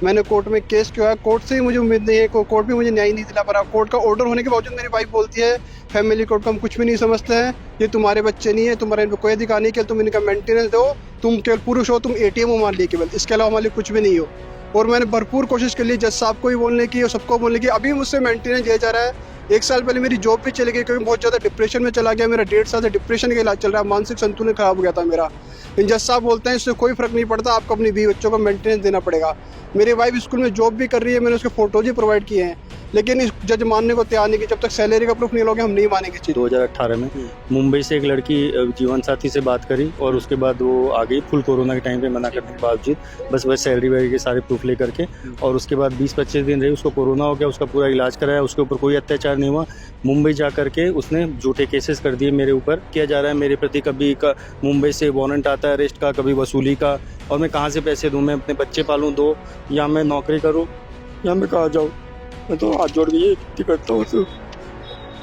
मैंने कोर्ट में केस किया है, कोर्ट से ही मुझे उम्मीद नहीं है, कोर्ट भी मुझे न्याय नहीं दिला पा रहा। कोर्ट का ऑर्डर होने के बावजूद मेरी वाइफ बोलती है फैमिली कोर्ट को हम कुछ भी नहीं समझते हैं, ये तुम्हारे बच्चे नहीं है, तुम्हारे इन पे कोई अधिकार नहीं, केवल तुम इनका मेंटेनेंस दो, तुम केवल पुरुष हो, तुम एटीएम हो हमारे लिए केवल, इसके अलावा हमारे लिए कुछ भी नहीं हो। और मैंने भरपूर कोशिश कर ली जज साहब को ही बोलने की और सबको बोलने की, अभी मुझसे मेंटेनेंस दिया जा रहा है। 1 साल पहले मेरी जॉब भी चली गई क्योंकि बहुत ज़्यादा डिप्रेशन में चला गया, मेरा 1.5 साल से डिप्रेशन का इलाज चल रहा है, मानसिक संतुलन खराब हो गया था मेरा। जज साहब बोलते हैं इससे कोई फर्क नहीं पड़ता, आपको अपनी बीवी बच्चों को मेंटेनेंस देना पड़ेगा। मेरी वाइफ स्कूल में जॉब भी कर रही है, मैंने उसके फोटोज ही प्रोवाइड किए हैं, लेकिन इस जज मानने को तैयार नहीं कि जब तक सैलरी का प्रूफ नहीं लोगे हम नहीं मानेंगे चीज़। 2018 में मुंबई से एक लड़की जीवन साथी से बात करी और उसके बाद वो आ गई फुल कोरोना के टाइम पे मना करने के बावजूद, बस सैलरी वैलरी के सारे प्रूफ लेकर के। और उसके बाद 20-25 दिन रही, उसको कोरोना हो गया, उसका पूरा इलाज कराया, उसके ऊपर कोई अत्याचार नहीं हुआ। मुंबई जा करके उसने झूठे केसेस कर दिए मेरे ऊपर, किया जा रहा है मेरे प्रति, कभी मुंबई से वारंट आता है अरेस्ट का, कभी वसूली का, और मैं कहाँ से पैसे दूँ, मैं अपने बच्चे पालूँ दो, या मैं नौकरी करूँ, या मैं कहाँ जाऊँ। मैं तो हाथ जोड़ के ये विनती करता हूँ तो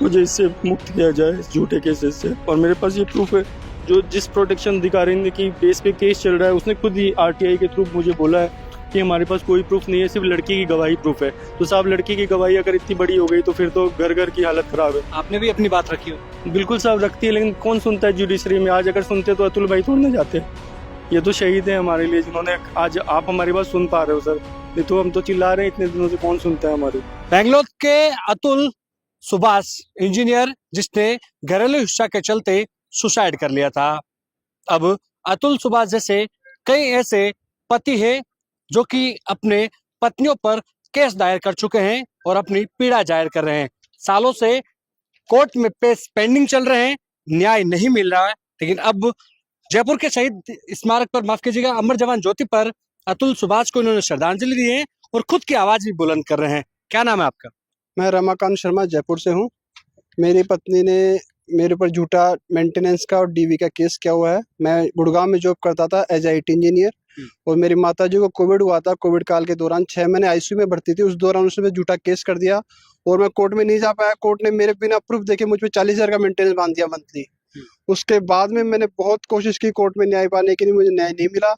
मुझे इससे मुक्त किया जाए, इस झूठे केसेस से। और मेरे पास ये प्रूफ है, जो जिस प्रोटेक्शन अधिकारी ने की बेस पे केस चल रहा है, उसने खुद ही आरटीआई के थ्रू मुझे बोला है कि हमारे पास कोई प्रूफ नहीं है, सिर्फ लड़की की गवाही प्रूफ है। तो साहब, लड़की की गवाही अगर इतनी बड़ी हो गई तो फिर तो घर घर की हालत खराब है। आपने भी अपनी बात रखी हो? बिल्कुल साहब रखती है, लेकिन कौन सुनता है जुडिशरी में। आज अगर सुनते तो अतुल भाई थोड़े ना जाते। ये तो शहीद है हमारे लिए, जिन्होंने आज आप हमारी बात सुन पा रहे हो सर, नहीं तो हम तो चिल्ला रहे हैं इतने दिनों से, कौन सुनता है हमारी। बेंगलोर के अतुल सुभाष इंजीनियर, जिसने घरेलू हिंसा के चलते सुसाइड कर लिया था। अब अतुल सुभाष जैसे कई ऐसे पति हैं जो कि अपने पत्नियों पर केस दायर कर चुके हैं और अपनी पीड़ा जाहिर कर रहे हैं। सालों से कोर्ट में केस पेंडिंग चल रहे हैं, न्याय नहीं मिल रहा है। लेकिन अब जयपुर के शहीद स्मारक पर, माफ कीजिएगा, अमर जवान ज्योति पर अतुल सुभाष को इन्होंने श्रद्धांजलि दी है और खुद की आवाज भी बुलंद कर रहे हैं। क्या नाम है आपका? मैं रमाकांत शर्मा जयपुर से हूँ। मेरी पत्नी ने मेरे ऊपर झूठा मेंटेनेंस का और डीवी का केस किया हुआ है। मैं गुड़गांव में जॉब करता था एज IT इंजीनियर, और मेरी माताजी को कोविड हुआ था। कोविड काल के दौरान 6 महीने आईसीयू में भर्ती थी, उस दौरान उसने झूठा केस कर दिया और मैं कोर्ट में नहीं जा पाया। कोर्ट ने मेरे बिना प्रूफ देखे मुझ पे 40,000 का मेंटेनेंस बांध दिया मंथली। उसके बाद में मैंने बहुत कोशिश की कोर्ट में न्याय पाने की, मुझे न्याय नहीं मिला।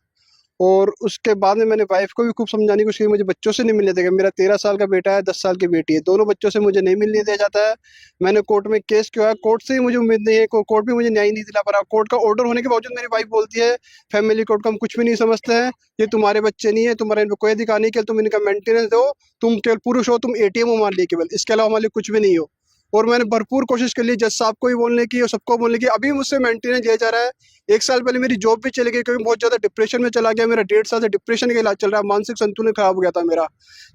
और उसके बाद में मैंने वाइफ को भी खूब समझाने की कोशिश की, मुझे बच्चों से नहीं मिलने देगा। मेरा 13 साल का बेटा है, 10 साल की बेटी है, दोनों बच्चों से मुझे नहीं मिलने दिया जाता है। मैंने कोर्ट में केस किया है, कोर्ट से ही मुझे उम्मीद नहीं है, कोर्ट भी मुझे न्याय नहीं दिला पा रहा। कोर्ट का ऑर्डर होने के बावजूद मेरी वाइफ बोलती है फैमिली कोर्ट को हम कुछ भी नहीं समझते हैं, ये तुम्हारे बच्चे नहीं है, तुम्हारे इन पे कोई अधिकार नहीं, केवल तुम इनका मेंटेनेंस दो, तुम केवल पुरुष हो, तुम एटीएम हो हमारे लिए केवल, इसके अलावा हमारे लिए कुछ भी नहीं हो। और मैंने भरपूर कोशिश कर ली जज साहब को ही बोलने की और सबको बोलने की, अभी मुझसे मेंटेनेंस दिया जा रहा है। 1 साल पहले मेरी जॉब भी चली गई क्योंकि बहुत ज़्यादा डिप्रेशन में चला गया, मेरा 1.5 साल से डिप्रेशन का इलाज चल रहा है, मानसिक संतुलन खराब हो गया था मेरा।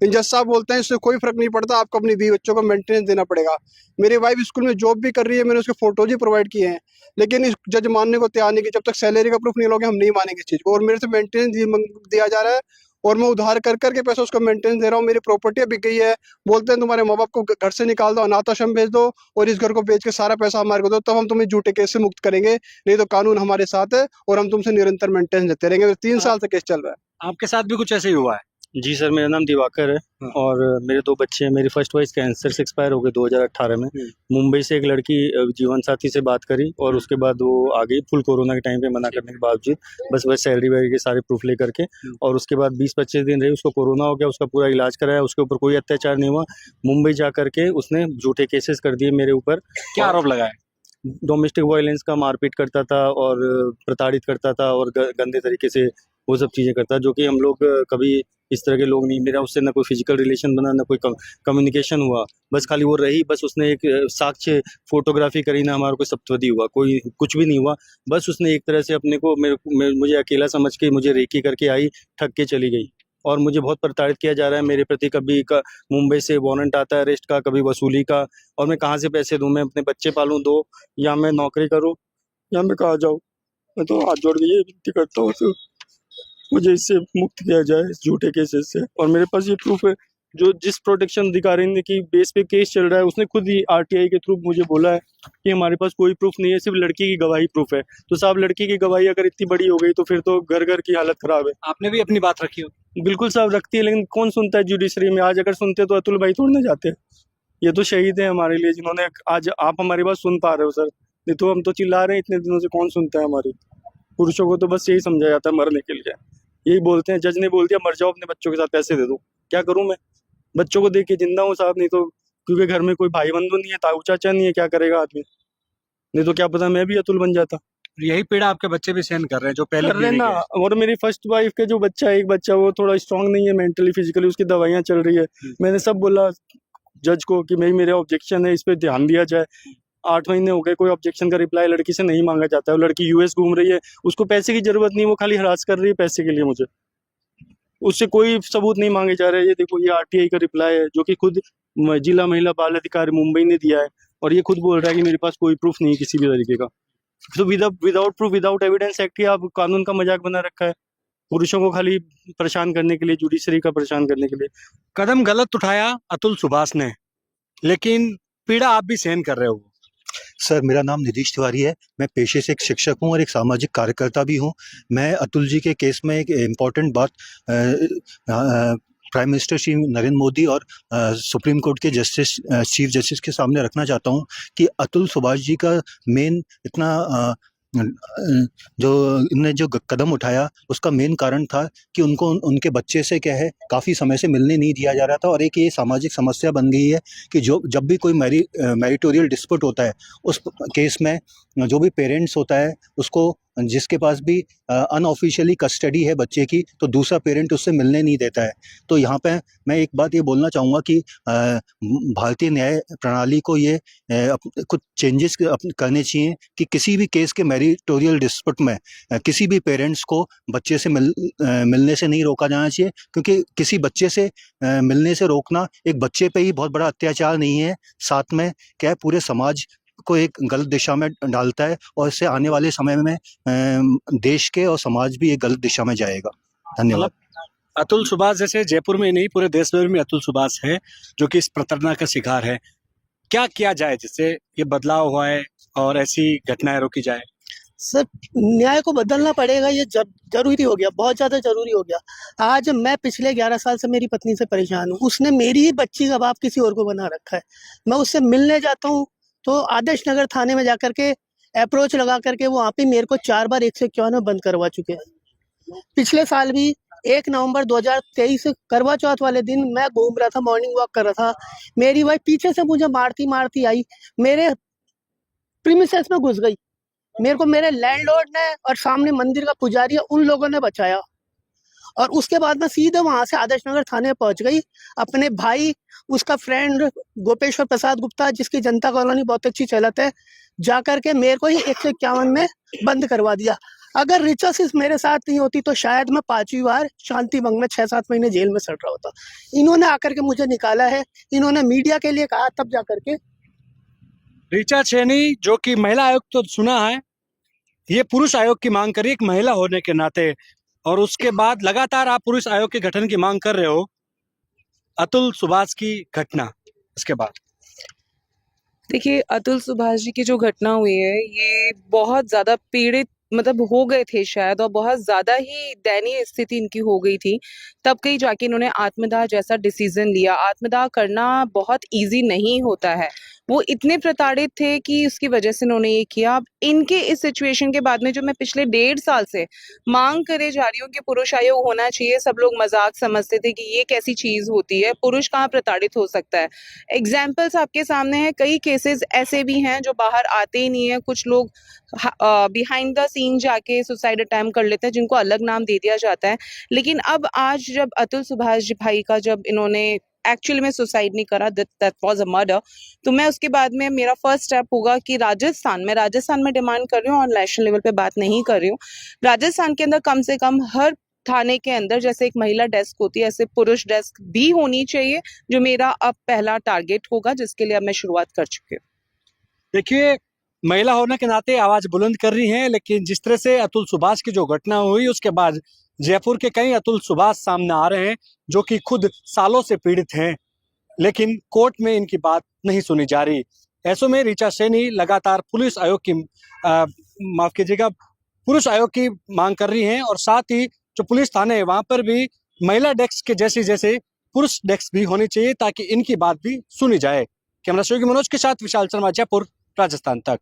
जज साहब बोलते हैं इससे कोई फर्क नहीं पड़ता, आपको अपनी बीवी बच्चों को मेंटेनेंस देना पड़ेगा। मेरी वाइफ स्कूल में जॉब भी कर रही है, मैंने उसके फोटोज ही प्रोवाइड किए हैं, लेकिन इस जज मानने को तैयार नहीं कि जब तक सैलरी का प्रूफ नहीं लोगे हम नहीं मानेंगे इस चीज़ को। और मेरे से मेंटेनेंस दिया जा रहा है और मैं उधार कर करके पैसा उसको मेंटेनेंस दे रहा हूँ। मेरी प्रॉपर्टी बिक गई है, बोलते हैं तुम्हारे माँ बाप को घर से निकाल दो, अनाथ आश्रम भेज दो और इस घर को बेच के सारा पैसा हमारे को दो, तब हम तुम्हें झूठे केस से मुक्त करेंगे, नहीं तो कानून हमारे साथ है और हम तुमसे निरंतर मेंटेनेंस देते रहेंगे। 3 साल से केस चल रहा है। आपके साथ भी कुछ ऐसे ही हुआ है? जी सर, मेरा नाम दिवाकर है और मेरे 2 बच्चे हैं। मेरी फर्स्ट वाइफ कैंसर से एक्सपायर हो गई 2018 में। मुंबई से एक लड़की जीवन साथी से बात करी और उसके बाद वो आ गई फुल कोरोना के टाइम पे मना करने के बावजूद, बस सैलरी वैलरी के सारे प्रूफ लेकर के। और उसके बाद 20-25 दिन रही, उसको कोरोना हो गया, उसका पूरा इलाज कराया, उसके ऊपर कोई अत्याचार नहीं हुआ। मुंबई जा करके उसने झूठे केसेस कर दिए मेरे ऊपर। क्या आरोप लगाए? डोमेस्टिक वायलेंस का, मारपीट करता था और प्रताड़ित करता था और गंदे तरीके से वो सब चीज़ें करता है, जो कि हम लोग कभी इस तरह के लोग नहीं। मेरा उससे ना कोई फिजिकल रिलेशन बना, ना कोई कम्युनिकेशन हुआ, बस खाली वो रही, बस उसने एक साक्ष्य फोटोग्राफी करी, ना हमारा कोई सप्तपदी हुआ, कोई कुछ भी नहीं हुआ। बस उसने एक तरह से अपने को मुझे अकेला समझ के मुझे रेकी करके आई, ठग के चली गई। और मुझे बहुत प्रताड़ित किया जा रहा है मेरे प्रति, कभी मुंबई से वारंट आता है अरेस्ट का, कभी वसूली का, और मैं कहाँ से पैसे दूँ, मैं अपने बच्चे पालूँ दो, या मैं नौकरी करूँ, या मैं कहाँ जाऊँ। मैं तो हाथ जोड़ के ये विनती करता हूँ तो मुझे इससे मुक्त किया जाए, इस झूठे केसेस से। और मेरे पास ये प्रूफ है, जो जिस प्रोटेक्शन अधिकारी ने की बेस पे केस चल रहा है, उसने खुद ही आरटीआई के थ्रू मुझे बोला है कि हमारे पास कोई प्रूफ नहीं है, सिर्फ लड़की की गवाही प्रूफ है। तो साहब, लड़की की गवाही अगर इतनी बड़ी हो गई तो फिर तो घर घर की हालत खराब है। आपने भी अपनी बात रखी हो? बिल्कुल साहब रखती है, लेकिन कौन सुनता है जुडिशरी में। आज अगर सुनते तो अतुल भाई थोड़े ना जाते। ये तो शहीद है हमारे लिए, जिन्होंने आज आप हमारी बात सुन पा रहे हो सर, नहीं तो हम तो चिल्ला रहे हैं इतने दिनों से, कौन सुनता है हमारी। पुरुषों को तो बस यही समझा जाता है मरने के लिए। यही बोलते हैं, जज ने बोल दिया मर जाओ, अपने बच्चों के साथ पैसे दे दो। क्या करूं मैं? बच्चों को देख के जिंदा हूँ साहब, नहीं तो क्योंकि घर में कोई भाई बंधु नहीं है, ताऊ चाचा नहीं है, क्या करेगा आदमी? नहीं तो क्या पता मैं भी अतुल बन जाता। यही पीड़ा आपके बच्चे भी सहन कर रहे हैं जो पहले कर रहे पीढ़ी ना। के हैं। और मेरी फर्स्ट वाइफ के जो बच्चा है, एक बच्चा, वो थोड़ा स्ट्रांग नहीं है मेंटली फिजिकली, उसकी दवाइयाँ चल रही है। मैंने सब बोला जज को कि भाई मेरा ऑब्जेक्शन है, इस पे ध्यान दिया जाए। 8 महीने हो गए, कोई ऑब्जेक्शन का रिप्लाई लड़की से नहीं मांगा जाता है। वो लड़की यूएस घूम रही है, उसको पैसे की जरूरत नहीं, वो खाली हरास कर रही है पैसे के लिए मुझे। उससे कोई सबूत नहीं मांगे जा रहे। ये देखो, ये आरटीआई का रिप्लाई है जो कि खुद जिला महिला बाल अधिकारी मुंबई ने दिया है, और ये खुद बोल रहा है कि मेरे पास कोई प्रूफ नहीं है किसी भी तरीके का। तो without proof without evidence act ही आप कानून का मजाक बना रखा है, पुरुषों को खाली परेशान करने के लिए, जुडिशरी का परेशान करने के लिए। कदम गलत उठाया अतुल सुभाष ने, लेकिन पीड़ा आप भी सहन कर रहे हो। सर, मेरा नाम निधीश तिवारी है। मैं पेशे से एक शिक्षक हूं और एक सामाजिक कार्यकर्ता भी हूं। मैं अतुल जी के केस में एक इम्पॉर्टेंट बात प्राइम मिनिस्टर श्री नरेंद्र मोदी और सुप्रीम कोर्ट के जस्टिस चीफ जस्टिस के सामने रखना चाहता हूं कि अतुल सुभाष जी का मेन इतना जो इनने जो कदम उठाया, उसका मेन कारण था कि उनको उनके बच्चे से क्या है काफ़ी समय से मिलने नहीं दिया जा रहा था। और एक ये सामाजिक समस्या बन गई है कि जब भी कोई मैरिटोरियल डिस्प्यूट होता है, उस केस में जो भी पेरेंट्स होता है, उसको जिसके पास भी अनऑफिशियली कस्टडी है बच्चे की, तो दूसरा पेरेंट उससे मिलने नहीं देता है। तो यहाँ पे मैं एक बात ये बोलना चाहूँगा कि भारतीय न्याय प्रणाली को ये कुछ चेंजेस करने चाहिए कि किसी भी केस के मैरिटोरियल डिस्प्यूट में किसी भी पेरेंट्स को बच्चे से मिलने से नहीं रोका जाना चाहिए, क्योंकि किसी बच्चे से मिलने से रोकना एक बच्चे पे ही बहुत बड़ा अत्याचार नहीं है, साथ में क्या है पूरे समाज को एक गलत दिशा में डालता है, और इससे आने वाले समय में देश के और समाज भी एक गलत दिशा में जाएगा। धन्यवाद। अतुल सुभाष जैसे जयपुर में ही नहीं पूरे देश भर में अतुल सुभाष है जो कि इस प्रताड़ना का शिकार है। क्या किया जाए जिससे ये बदलाव हुआ है और ऐसी घटनाएं रोकी जाए? सर, न्याय को बदलना पड़ेगा, ये जरूरी हो गया, बहुत ज़्यादा जरूरी हो गया। आज मैं पिछले 11 साल से मेरी पत्नी से परेशान हूँ। उसने मेरी ही बच्ची का बाप किसी और को बना रखा है। मैं उससे मिलने जाता हूँ तो आदर्श नगर थाने में जाकर के अप्रोच लगा करके वो वहाँ पे मेरे को 4 बार 151 में बंद करवा चुके हैं। पिछले साल भी 1 नवंबर 2023 करवा चौथ वाले दिन मैं घूम रहा था, मॉर्निंग वॉक कर रहा था, मेरी वाइफ पीछे से मुझे मारती मारती आई, मेरे प्रीमिसेस में घुस गई। मेरे को मेरे लैंडलॉर्ड ने और सामने मंदिर का पुजारी है, उन लोगों ने बचाया। और उसके बाद मैं सीधे वहां से आदर्श नगर थाने पहुंच गई। अपने भाई, उसका फ्रेंड गोपेश्वर प्रसाद गुप्ता, जिसकी जनता कॉलोनी बहुत अच्छी चलत है, जाकर के मेरे को ही 151 में बंद करवा दिया। अगर रिचर्स मेरे साथ नहीं होती तो शायद मैं 5वीं बार शांति भंग में 6-7 महीने जेल में सड़ रहा होता। इन्होंने आकर के मुझे निकाला है, इन्होंने मीडिया के लिए कहा, तब जाकर के। ऋचा सैनी जो कि महिला आयोग तो सुना है, ये पुरुष आयोग की मांग करी एक महिला होने के नाते, और उसके बाद लगातार आप पुरुष आयोग के गठन की मांग कर रहे हो। अतुल सुभाष की घटना, इसके बाद देखिए, अतुल सुभाष जी की जो घटना हुई है, ये बहुत ज्यादा पीड़ित मतलब हो गए थे शायद, और बहुत ज्यादा ही दयनीय स्थिति इनकी हो गई थी। तब कहीं जाके इन्होंने आत्मदाह जैसा डिसीजन लिया। आत्मदाह करना बहुत इजी नहीं होता है। वो इतने प्रताड़ित थे कि उसकी वजह से इन्होंने ये किया। अब इनके इस सिचुएशन के बाद में जो मैं पिछले 1.5 साल से मांग करे जा रही हूँ कि पुरुष आयोग होना चाहिए, सब लोग मजाक समझते थे कि ये कैसी चीज होती है, पुरुष कहाँ प्रताड़ित हो सकता है। एग्जाम्पल्स आपके सामने है, कई केसेस ऐसे भी हैं जो बाहर आते ही नहीं है। कुछ लोग बिहाइंड द सीन जाके सुसाइड अटेम्प्ट कर लेते हैं, जिनको अलग नाम दे दिया जाता है। लेकिन अब आज जब अतुल सुभाष जी भाई का जब इन्होंने एक्चुअली में सुसाइड नहीं करा, दैट वाज अ मर्डर, तो मैं उसके बाद में मेरा फर्स्ट स्टेप होगा कि राजस्थान में डिमांड कर रही हूँ, और नेशनल लेवल पे बात नहीं कर रही हूँ। राजस्थान के अंदर कम से कम हर थाने के अंदर जैसे एक महिला डेस्क होती है, ऐसे पुरुष डेस्क भी होनी चाहिए, जो मेरा अब पहला टारगेट होगा, जिसके लिए अब मैं शुरुआत कर चुकी हूँ। देखिए, महिला होने के नाते आवाज बुलंद कर रही हैं, लेकिन जिस तरह से अतुल सुभाष की जो घटना हुई, उसके बाद जयपुर के कई अतुल सुभाष सामने आ रहे हैं जो कि खुद सालों से पीड़ित हैं, लेकिन कोर्ट में इनकी बात नहीं सुनी जा रही। ऐसों में ऋचा सैनी लगातार पुलिस आयोग की माफ कीजिएगा पुरुष आयोग की मांग कर रही हैं, और साथ ही जो पुलिस थाने है वहां पर भी महिला डेस्क के जैसे पुरुष डेस्क भी होनी चाहिए, ताकि इनकी बात भी सुनी जाए। कैमरा सहयोगी मनोज के साथ विशाल शर्मा, जयपुर, राजस्थान तक।